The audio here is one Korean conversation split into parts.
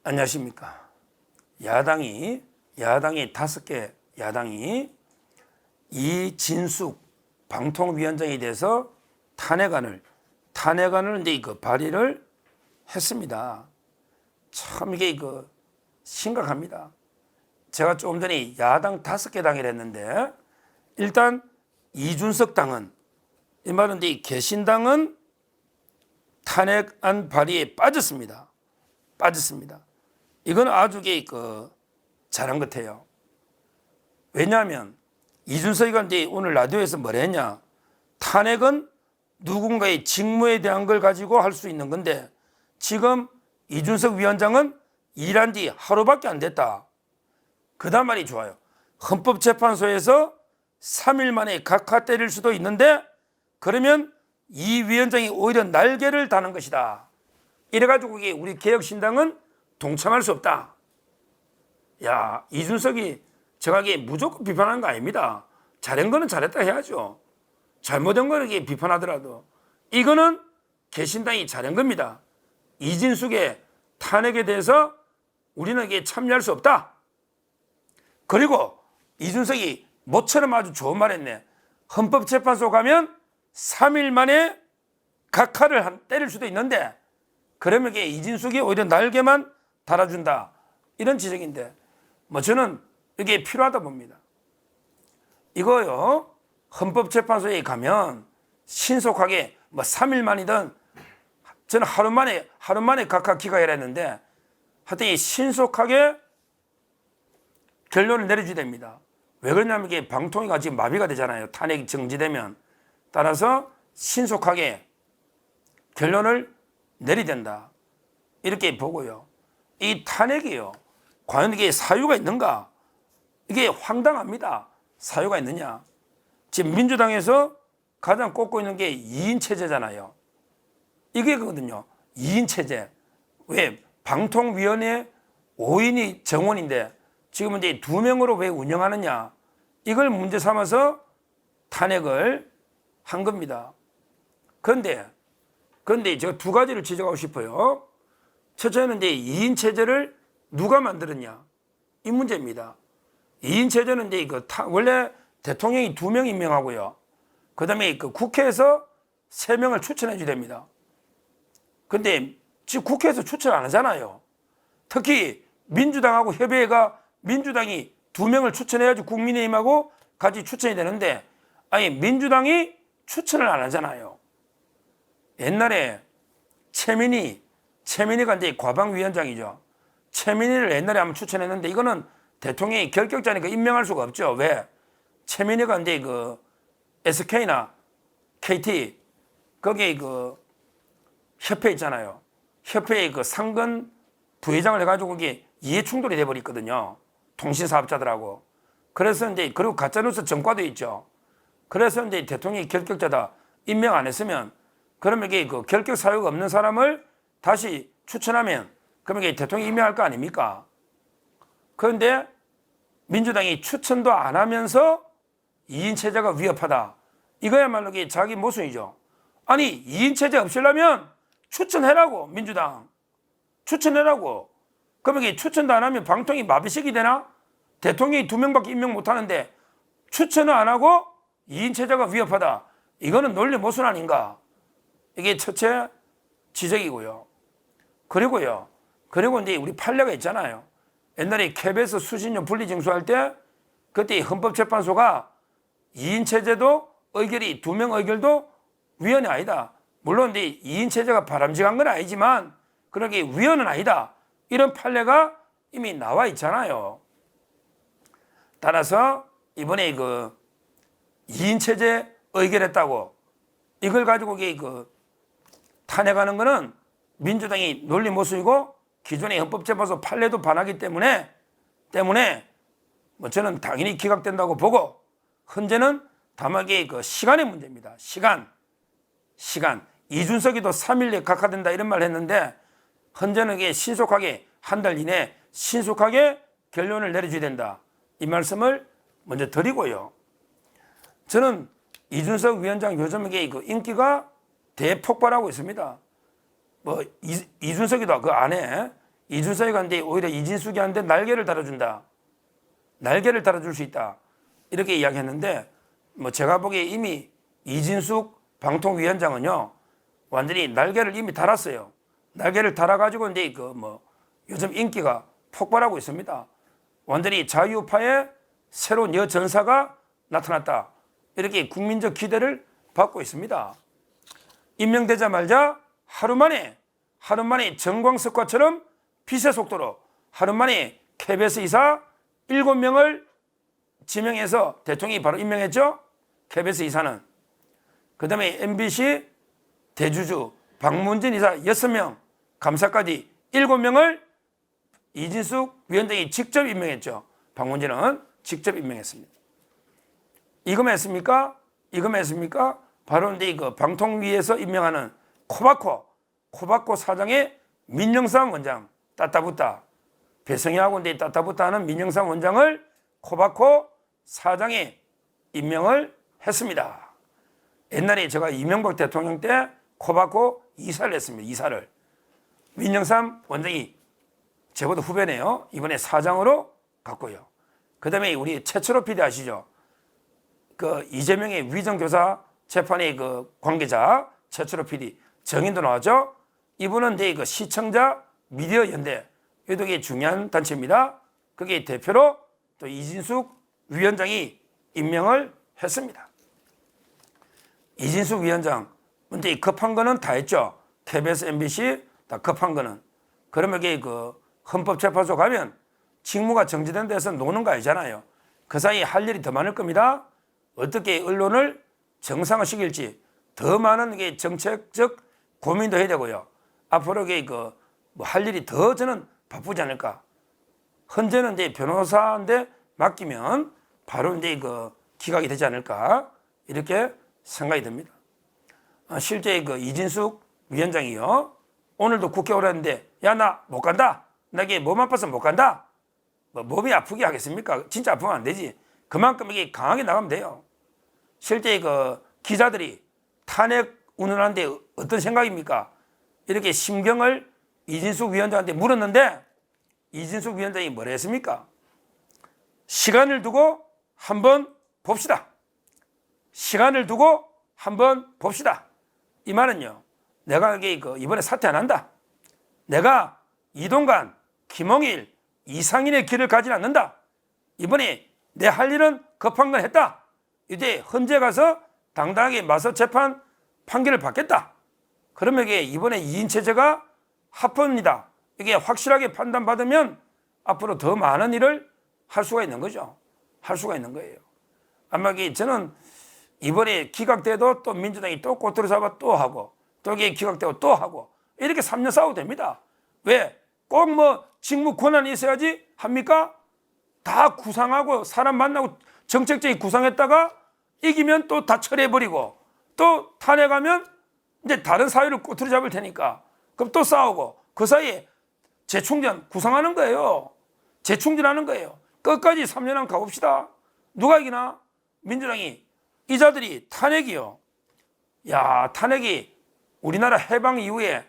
안녕하십니까. 야당이 5개 야당이 이진숙 방통위원장에 대해서 탄핵안을 이제 발의를 했습니다. 참 이게 심각합니다. 제가 조금 전에 야당 5개 당이라 했는데, 일단 이준석 당은, 이 말은 이제 개신당은 탄핵안 발의에 빠졌습니다. 이건 아주 잘한 것 같아요. 왜냐하면 이준석이가 이제 오늘 라디오에서 뭐라 했냐, 탄핵은 누군가의 직무에 대한 걸 가지고 할 수 있는 건데, 지금 이준석 위원장은 일한 지 하루밖에 안 됐다. 그 다음 말이 좋아요. 헌법재판소에서 3일 만에 각하 때릴 수도 있는데, 그러면 이 위원장이 오히려 날개를 다는 것이다. 이래가지고 이게 우리 개혁신당은 동참할 수 없다. 야, 이준석이 정확하게 무조건 비판하는 거 아닙니다. 잘한 거는 잘했다 해야죠. 잘못한 거는 이게 비판하더라도 이거는 개신당이 잘한 겁니다. 이진숙의 탄핵에 대해서 우리는 이게 참여할 수 없다. 그리고 이준석이 모처럼 아주 좋은 말 했네. 헌법재판소 가면 3일 만에 각하를 때릴 수도 있는데, 그러면 이게 이진숙이 오히려 날개만 달아준다. 이런 지적인데, 저는 이게 필요하다 봅니다. 이거요, 헌법재판소에 가면 신속하게 3일 만이든, 저는 하루 만에 각하 기각을 했는데, 하여튼 신속하게 결론을 내려줘야 됩니다. 왜 그러냐면 이게 방통위가 지금 마비가 되잖아요. 탄핵이 정지되면. 따라서 신속하게 결론을 내려야 된다. 이렇게 보고요. 이 탄핵이요, 과연 이게 사유가 있는가? 이게 황당합니다. 사유가 있느냐? 지금 민주당에서 가장 꼽고 있는 게 2인 체제잖아요. 이게 그거든요. 2인 체제. 왜? 방통위원회 5인이 정원인데 지금은 이제 2명으로 왜 운영하느냐? 이걸 문제 삼아서 탄핵을 한 겁니다. 그런데 제가 2가지를 지적하고 싶어요. 첫째는 이제 2인 체제를 누가 만들었냐? 이 문제입니다. 2인 체제는 이제 원래 대통령이 2명 임명하고요. 그 다음에 국회에서 3명을 추천해 줘야 됩니다. 근데 지금 국회에서 추천 안 하잖아요. 특히 민주당하고 협의회가 민주당이 2명을 추천해야지 국민의힘하고 같이 추천이 되는데, 아니 민주당이 추천을 안 하잖아요. 옛날에 최민희가 이제 과방위원장이죠. 최민희를 옛날에 한번 추천했는데, 이거는 대통령이 결격자니까 임명할 수가 없죠. 왜? 최민희가 이제 SK나 KT 거기에 협회 있잖아요. 협회의 상근 부회장을 해가지고 이게 이해 충돌이 돼버렸거든요. 통신사업자들하고. 그래서 이제 그리고 가짜뉴스 전과도 있죠. 그래서 이제 대통령이 결격자다 임명 안 했으면, 그러면 이게 결격 사유가 없는 사람을 다시 추천하면 그러면 이게 대통령이 임명할 거 아닙니까? 그런데 민주당이 추천도 안 하면서 2인 체제가 위협하다. 이거야말로 이게 자기 모순이죠. 아니 2인 체제 없으려면 추천해라고. 민주당 추천해라고. 그러면 이게 추천도 안 하면 방통위 마비식이 되나? 대통령이 2명밖에 임명 못 하는데 추천을 안 하고 2인 체제가 위협하다. 이거는 논리 모순 아닌가? 이게 첫째 지적이고요. 그리고 이제 우리 판례가 있잖아요. 옛날에 KBS 수신료 분리징수할 때 그때 헌법재판소가 2인 체제도 의결이 2명 의결도 위헌이 아니다. 물론 이제 2인 체제가 바람직한 건 아니지만 그러게 위헌은 아니다. 이런 판례가 이미 나와 있잖아요. 따라서 이번에 2인 체제 의결했다고 이걸 가지고 탄핵하는 거는 민주당이 논리 모순이고 기존의 헌법재판소 판례도 반하기 때문에 저는 당연히 기각된다고 보고, 현재는 다만 시간의 문제입니다. 시간. 이준석이도 3일 내에 각하된다 이런 말 했는데, 현재는 이게 신속하게 한 달 이내 신속하게 결론을 내려줘야 된다. 이 말씀을 먼저 드리고요. 저는 이준석 위원장 요즘 이게 인기가 대폭발하고 있습니다. 이준석이도 그 안에 이준석이 간데 오히려 이진숙이 한테 날개를 달아준다. 날개를 달아줄 수 있다. 이렇게 이야기했는데 뭐 제가 보기에 이미 이진숙 방통위원장은요 완전히 날개를 이미 달았어요. 날개를 달아가지고 이제 그 뭐 요즘 인기가 폭발하고 있습니다. 완전히 자유파의 새로운 여전사가 나타났다. 이렇게 국민적 기대를 받고 있습니다. 임명되자마자 하루 만에 정광석과처럼 빛의 속도로 하루 만에 KBS 이사 7명을 지명해서 대통령이 바로 임명했죠. KBS 이사는. 그 다음에 MBC 대주주 박문진 이사 6명, 감사까지 7명을 이진숙 위원장이 직접 임명했죠. 박문진은 직접 임명했습니다. 이거만 했습니까? 이거만 했습니까? 바로 이제 그 방통위에서 임명하는 코바코 사장의 민영삼 원장, 따따붙다. 배성희하고 이제 따따붙다 하는 민영삼 원장을 코바코 사장에 임명을 했습니다. 옛날에 제가 이명박 대통령 때 코바코 이사를 했습니다. 이사를. 민영삼 원장이 저보다 후배네요. 이번에 사장으로 갔고요. 그 다음에 우리 최철호 PD 아시죠? 그 이재명의 위정교사 재판의 그 관계자 최철호 PD 정인도 나왔죠. 이분은 이제 그 시청자 미디어 연대 이게 중요한 단체입니다. 그게 대표로 또 이진숙 위원장이 임명을 했습니다. 이진숙 위원장 근데 급한 거는 다 했죠. KBS, MBC 다 급한 거는. 그러면 이게 그 헌법재판소 가면 직무가 정지된 데서 노는 거 아니잖아요. 그 사이에 할 일이 더 많을 겁니다. 어떻게 언론을 정상화시킬지 더 많은 게 정책적 고민도 해야 되고요. 앞으로 이게 그 뭐 할 일이 더 저는 바쁘지 않을까. 현재는 이제 변호사한테 맡기면 바로 이제 그 기각이 되지 않을까 이렇게 생각이 듭니다. 실제 그 이진숙 위원장이요 오늘도 국회 오라는데 야 나 못 간다. 나게 몸 아파서 못 간다. 뭐 몸이 아프게 하겠습니까? 진짜 아프면 안 되지. 그만큼 이게 강하게 나가면 돼요. 실제 그 기자들이 탄핵 운운하는데 어떤 생각입니까? 이렇게 심경을 이진숙 위원장한테 물었는데 이진숙 위원장이 뭐라 했습니까? 시간을 두고 한번 봅시다. 시간을 두고 한번 봅시다. 이 말은요. 내가 이번에 사퇴 안 한다. 내가 이동관, 김홍일, 이상인의 길을 가지 않는다. 이번에 내 할 일은 급한 건 했다. 이제 헌재 가서 당당하게 맞서 재판 판결을 받겠다. 그러면 이번에 2인 체제가 합법입니다. 이게 확실하게 판단받으면 앞으로 더 많은 일을 할 수가 있는 거죠. 할 수가 있는 거예요. 아마 저는 이번에 기각돼도 또 민주당이 또 꼬투리 잡아 또 하고 또 이게 기각되고 또 하고 이렇게 3년 싸워도 됩니다. 왜? 꼭 뭐 직무 권한이 있어야지 합니까? 다 구상하고 사람 만나고 정책적인 구상했다가 이기면 또 다 처리해버리고 또 탄핵하면 이제 다른 사회를 꼬투리 잡을 테니까 그럼 또 싸우고 그 사이에 재충전 구상하는 거예요. 재충전하는 거예요. 끝까지 3년 안 가봅시다. 누가 이기나? 민주당이. 이 자들이 탄핵이요. 야, 탄핵이 우리나라 해방 이후에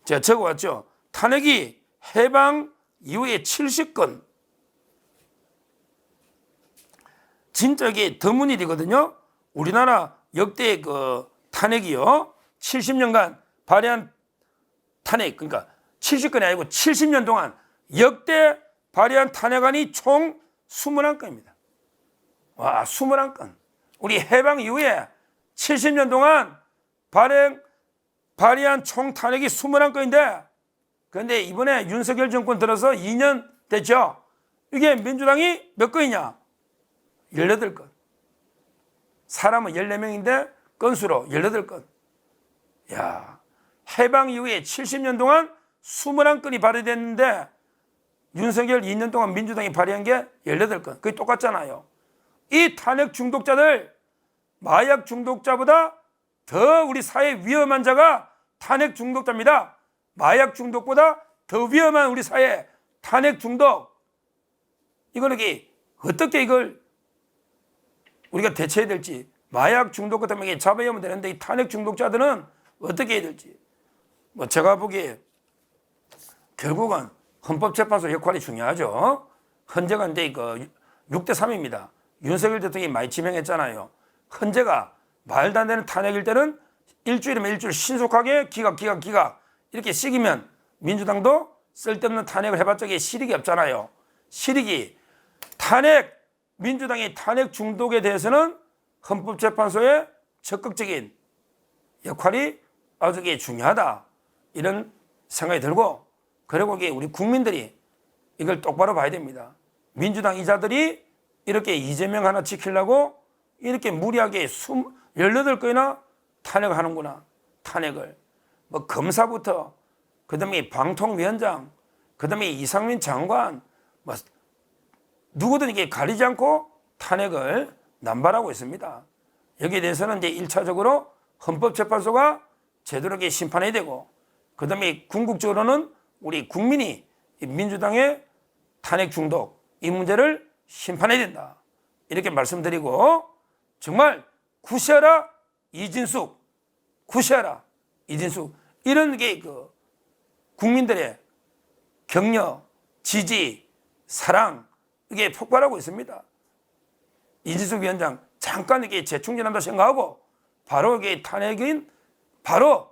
제가 적어왔죠. 탄핵이 해방 이후에 70건. 진짜 이게 드문 일이거든요. 우리나라 역대 그 탄핵이요. 70년간 발의한 탄핵, 그러니까 70건이 아니고 70년 동안 역대 발의한 탄핵안이 총 21건입니다. 와, 21건. 우리 해방 이후에 70년 동안 발의한 총 탄핵이 21건인데, 그런데 이번에 윤석열 정권 들어서 2년 됐죠. 이게 민주당이 몇 건이냐? 18건. 사람은 14명인데 건수로 18건. 야, 해방 이후에 70년 동안 21건이 발의됐는데 윤석열 2년 동안 민주당이 발의한 게 18건. 그게 똑같잖아요. 이 탄핵 중독자들, 마약 중독자보다 더 우리 사회에 위험한 자가 탄핵 중독자입니다. 마약 중독보다 더 위험한 우리 사회 탄핵 중독. 이거는 어떻게 이걸 우리가 대처해야 될지. 마약 중독 같은 게 잡아야 하면 되는데 이 탄핵 중독자들은 어떻게 해야 될지. 뭐 제가 보기에 결국은 헌법재판소 역할이 중요하죠. 헌재가 이제 그 6대 3입니다. 윤석열 대통령이 많이 지명했잖아요. 헌재가 말도 안 되는 탄핵일 때는 일주일이면 일주일 신속하게 기각 이렇게 시기면 민주당도 쓸데없는 탄핵을 해봤자 실익이 없잖아요. 실익이 민주당의 탄핵 중독에 대해서는 헌법재판소의 적극적인 역할이 아주 중요하다. 이런 생각이 들고, 그리고 우리 국민들이 이걸 똑바로 봐야 됩니다. 민주당 이자들이 이렇게 이재명 하나 지키려고 이렇게 무리하게 18건이나 탄핵을 하는구나. 탄핵을. 뭐 검사부터, 그 다음에 방통위원장, 그 다음에 이상민 장관, 뭐 누구든 이게 가리지 않고 탄핵을 남발하고 있습니다. 여기에 대해서는 이제 1차적으로 헌법재판소가 제대로 심판해야 되고, 그 다음에 궁극적으로는 우리 국민이 민주당의 탄핵 중독, 이 문제를 심판해야 된다. 이렇게 말씀드리고, 정말 구시하라 이진숙, 구시하라 이진숙, 이런 게 국민들의 격려, 지지, 사랑, 이게 폭발하고 있습니다. 이진숙 위원장 잠깐 이게 재충전한다 생각하고 바로 이게 탄핵인 바로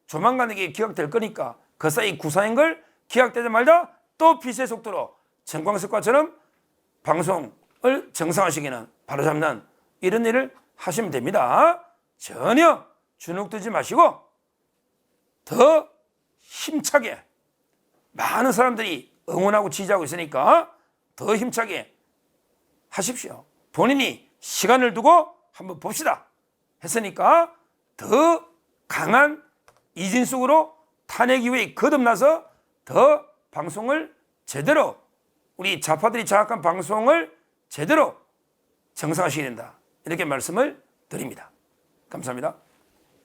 조만간 이게 기각될 거니까 그 사이 구사인 걸 기각되자마자 또 빛의 속도로 정광석과처럼 방송을 정상화시키는, 바로잡는 이런 일을 하시면 됩니다. 전혀 주눅들지 마시고 더 힘차게, 많은 사람들이 응원하고 지지하고 있으니까 더 힘차게 하십시오. 본인이 시간을 두고 한번 봅시다 했으니까 더 강한 이진숙으로 탄핵 이후에 거듭나서 더 방송을 제대로, 우리 좌파들이 장악한 방송을 제대로 정상화시켜야 된다. 이렇게 말씀을 드립니다. 감사합니다.